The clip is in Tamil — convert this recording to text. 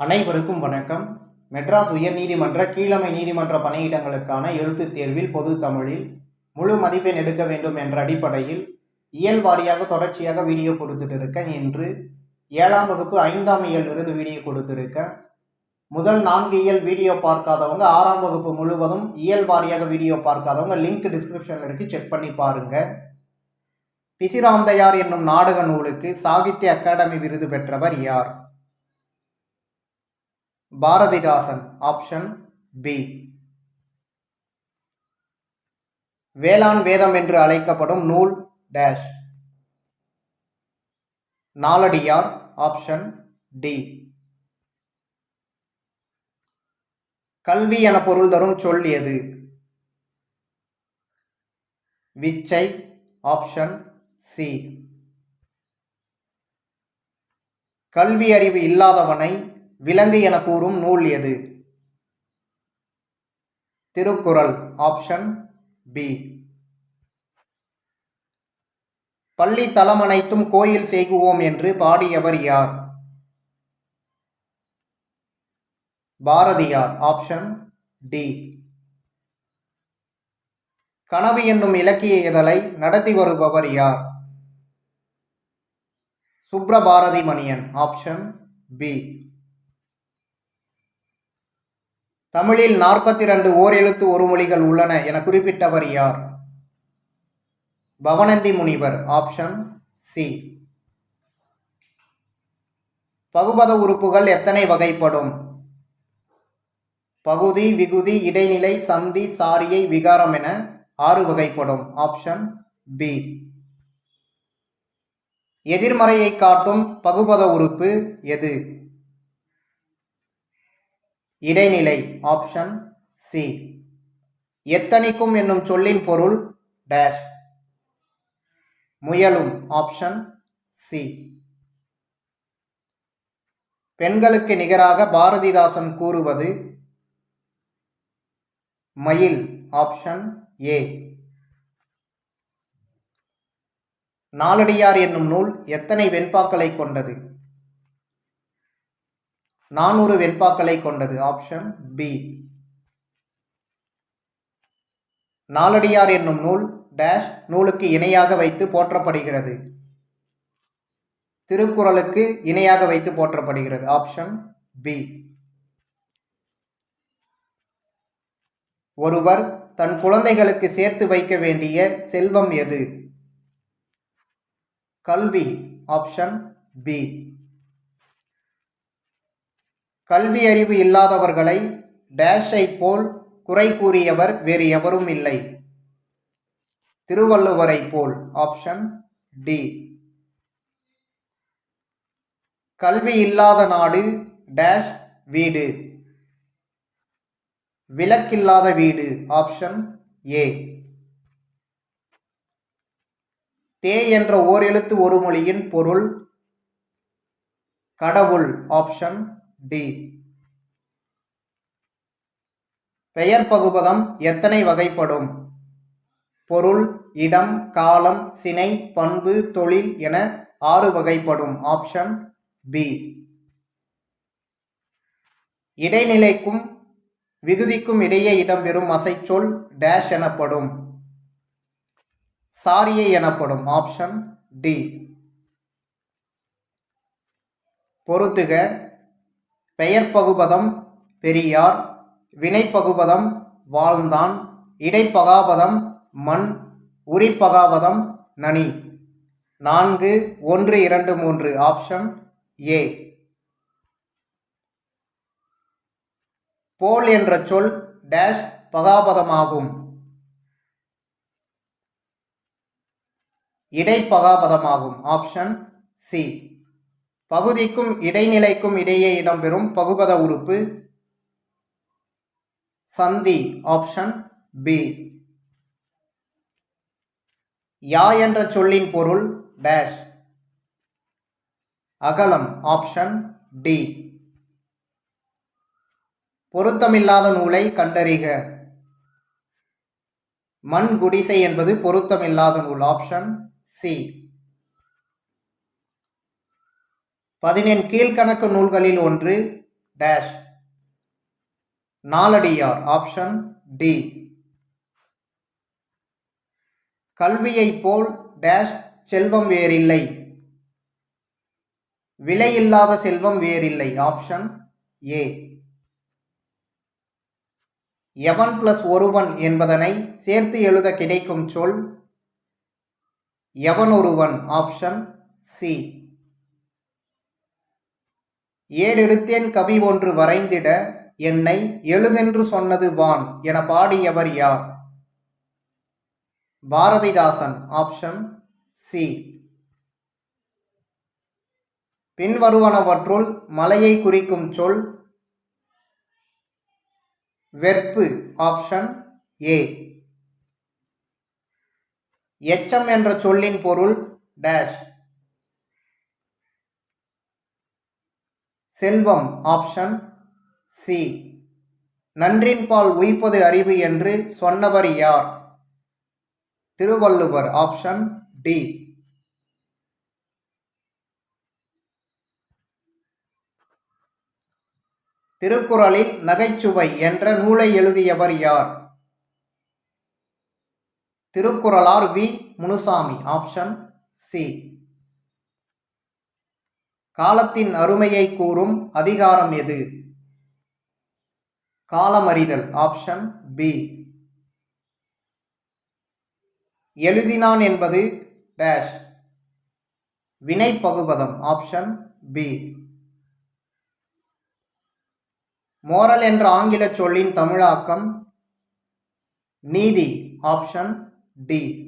அனைவருக்கும் வணக்கம். மெட்ராஸ் உயர்நீதிமன்ற கீழமை நீதிமன்ற பணியிடங்களுக்கான எழுத்துத் தேர்வில் பொது தமிழில் முழு மதிப்பெண் எடுக்க வேண்டும் என்ற அடிப்படையில் இயல் வாரியாக தொடர்ச்சியாக வீடியோ கொடுத்துட்டு இருக்கேன். இன்று 7ஆம் வகுப்பு 5ஆம் இயலிலிருந்து வீடியோ கொடுத்துருக்கேன். முதல் 4 இயல் வீடியோ பார்க்காதவங்க 6ஆம் வகுப்பு முழுவதும் இயல் வாரியாக வீடியோ பார்க்காதவங்க லிங்க் டிஸ்கிரிப்ஷனில் இருக்கு, செக் பண்ணி பாருங்க. பிசிராந்தையார் என்னும் நாடக நூலுக்கு சாகித்ய அகாடமி விருது பெற்றவர் யார்? பாரதிதாசன். Option B. வேளாண் வேதம் என்று அழைக்கப்படும் நூல் டேஷ். நாலடியார். Option D. கல்வி என பொருள் தரும் சொல் எது? விச்சை. Option C. கல்வி அறிவு இல்லாதவனை விலங்கு என கூறும் நூல் எது? திருக்குறள். Option B. பள்ளி தலம் அனைத்தும் கோயில் செய்குவோம் என்று பாடியவர் யார்? பாரதியார். Option D. கனவு என்னும் இலக்கிய இதழை நடத்தி வருபவர் யார்? சுப்ரபாரதி மணியன். Option B. தமிழில் 42 ஓரெழுத்து ஒரு மொழிகள் உள்ளன என குறிப்பிட்டவர் யார்? பவணந்தி முனிவர். Option C. பகுபத உறுப்புகள் எத்தனை வகைப்படும்? பகுதி, விகுதி, இடைநிலை, சந்தி, சாரியை, விகாரம் என 6 வகைப்படும். Option B. எதிர்மறையை காட்டும் பகுபத உறுப்பு எது? இடைநிலை. Option C. எத்தனிக்கும் என்னும் சொல்லின் பொருள் டேஷ். முயலும். Option C. பெண்களுக்கு நிகராக பாரதிதாசன் கூறுவது மயில். Option A. நாலடியார் என்னும் நூல் எத்தனை வெண்பாக்களை கொண்டது? 400 வெண்பாக்களை கொண்டது. Option B. நாலடியார் என்னும் நூல் டேஷ் நூலுக்கு இணையாக வைத்து போற்றப்படுகிறது? திருக்குறளுக்கு இணையாக வைத்து போற்றப்படுகிறது. Option B. ஒருவர் தன் குழந்தைகளுக்கு சேர்த்து வைக்க வேண்டிய செல்வம் எது? கல்வி. Option B. கல்வி அறிவு இல்லாதவர்களை டேஷை போல் குறை கூறியவர் வேறு எவரும் இல்லை? திருவள்ளுவரை போல். Option D. கல்வி இல்லாத நாடு டேஷ் வீடு. விளக்கில்லாத வீடு. Option A. தே என்ற ஓரெழுத்து ஒரு மொழியின் பொருள் கடவுள். Option D. பெயர் பகுபதம் எத்தனை வகைப்படும்? பொருள், இடம், காலம், சினை, பண்பு, தொழில் என 6 வகைப்படும். Option B. இடைநிலைக்கும் விகுதிக்கும் இடையே இடம்பெறும் அசைச்சொல் டேஷ் எனப்படும்? சாரியை எனப்படும். Option D. பொறுத்துக. பெயர் பகுபதம் பெரியார், வினைப்பகுபதம் வாழ்ந்தான், இடைப்பகாபதம் மண், உரிப்பகாபதம் நனி. 4, 1, 2, 3. Option A. போல் என்ற சொல் டேஷ் பகாபதமாகும்? இடைப்பகாபதமாகும். Option C. பகுதிக்கும் இடைநிலைக்கும் இடையே இடம்பெறும் பகுபத உறுப்பு சந்தி. Option B. யா என்ற சொல்லின் பொருள் டேஷ். அகலம். Option D. பொருத்தமில்லாத நூலை கண்டறிக. மண் குடிசை என்பது பொருத்தமில்லாத நூல். Option C. 17 கீழ்கணக்கு நூல்களில் ஒன்று டேஷ் நாலடியார். Option D. கல்வியைப் போல் டேஷ் செல்வம் வேறில்லை. விலையில்லாத செல்வம் வேறில்லை. Option A. எவன் பிளஸ் ஒருவன் என்பதனை சேர்த்து எழுத கிடைக்கும் சொல் எவனொருவன். Option C. ஏடெடுத்தேன் கவி ஒன்று வரைந்திட என்னை எழுதென்று சொன்னது வான் என பாடியவர் யார்? பாரதிதாசன். Option C. பின்வருவனவற்றுள் மலையை குறிக்கும் சொல் வெற்பு. Option A. எச்சம் என்ற சொல்லின் பொருள் டேஷ் செல்வம். Option C. நன்றின்பால் உய்ப்பது அறிவு என்று சொன்னவர் யார்? திருவள்ளுவர். Option D. திருக்குறளில் நகைச்சுவை என்ற நூலை எழுதியவர் யார்? திருக்குறளார் வி. முனுசாமி. Option C. காலத்தின் அருமையை கூறும் அதிகாரம் எது? காலமறிதல். Option B. எழுதினான் என்பது டேஷ் வினைப்பகுபதம். Option B. மோரல் என்ற ஆங்கில சொல்லின் தமிழாக்கம் நீதி. Option D.